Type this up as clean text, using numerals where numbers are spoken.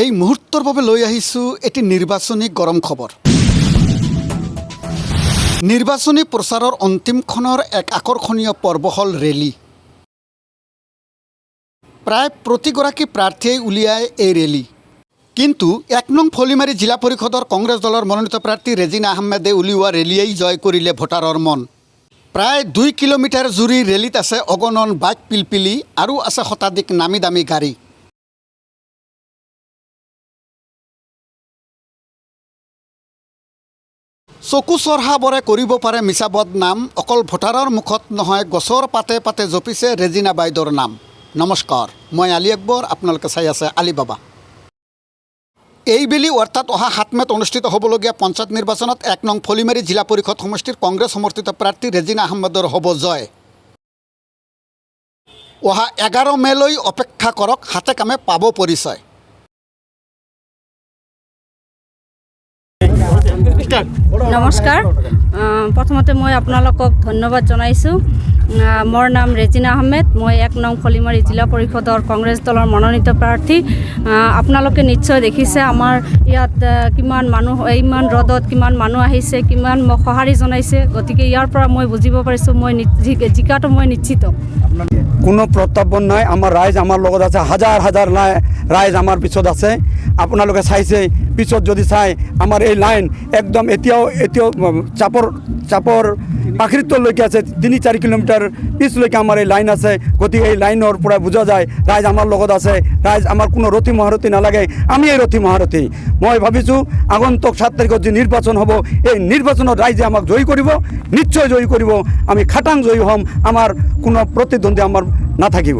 এই মুহূৰ্তৰ বাবে লৈ আহিছোঁ এটি নিৰ্বাচনী গৰম খবৰ। নিৰ্বাচনী প্ৰচাৰৰ অন্তিমখনৰ এক আকৰ্ষণীয় পৰ্ব হ'ল ৰেলী। প্ৰায় প্ৰতিগৰাকী প্ৰাৰ্থীয়ে উলিয়ায় এই ৰেলী। কিন্তু ১ নং ফলিমাৰী জিলা পৰিষদৰ কংগ্ৰেছ দলৰ মনোনীত প্ৰাৰ্থী ৰেজিনা আহমেদে উলিওৱা ৰেলীয়েই জয় কৰিলে ভোটাৰৰ মন। প্ৰায় ২ কিলোমিটাৰ জুৰি ৰেলীত আছে অগণন বাইক পিলপিলি আৰু আছে শতাধিক নামী দামী গাড়ী। চকু চৰহাবৰে কৰিব পাৰে মিছা বদনাম, অকল ভোটাৰৰ মুখত নহয় গছৰ পাতে পাতে জপিছে ৰেজিনা বাইদেউৰ নাম। নমস্কাৰ, মই আলী আকবৰ, আপোনালোকে চাই আছে আলিবাবা। এইবেলি অৰ্থাৎ অহা ৭ মেত অনুষ্ঠিত হ'বলগীয়া পঞ্চায়ত নিৰ্বাচনত ১ নং ফলিমাৰী জিলা পৰিষদ সমষ্টিৰ কংগ্ৰেছ সমৰ্থিত প্ৰাৰ্থী ৰেজিনা আহমেদৰ হ'ব জয়। অহা ১১ মেলৈ অপেক্ষা কৰক, হাতে কামে পাব পৰিচয়। নমস্কাৰ, প্ৰথমতে মই আপোনালোকক ধন্যবাদ জনাইছোঁ। মোৰ নাম ৰেজিনা আহমেদ, মই ১ নং ফলিমাৰী জিলা পৰিষদৰ কংগ্ৰেছ দলৰ মনোনীত প্ৰাৰ্থী। আপোনালোকে নিশ্চয় দেখিছে আমাৰ ইয়াত কিমান মানুহ, ইমান ৰ'দত কিমান মানুহ আহিছে, কিমান মোক সঁহাৰি জনাইছে। গতিকে ইয়াৰ পৰা মই বুজিব পাৰিছোঁ মই জিকাটো মই নিশ্চিত। কোনো প্ৰত্যাহ্বান নাই, আমাৰ ৰাইজ আমাৰ লগত আছে, হাজাৰ হাজাৰ ৰাইজ আমাৰ পিছত আছে। আপোনালোকে চাইছে, পিছত যদি চাই আমাৰ এই লাইন একদম এতিয়াও চাপৰ পাখিৰিতলৈকে আছে, ৩-৪ কিলোমিটাৰ পিছলৈকে আমাৰ এই লাইন আছে। গতিকে এই লাইনৰ পৰা বুজা যায় ৰাইজ আমাৰ লগত আছে, ৰাইজ আমাৰ কোনো ৰথী মহাৰথী নালাগে, আমি এই ৰথী মহাৰথী। মই ভাবিছোঁ আগন্তুক ৭ তাৰিখত যি নিৰ্বাচন হ'ব, এই নিৰ্বাচনত ৰাইজে আমাক জয়ী কৰিব, নিশ্চয় জয়ী কৰিব। আমি খাটাং জয়ী হ'ম, আমাৰ কোনো প্ৰতিদ্বন্দ্বী আমাৰ নাথাকিব।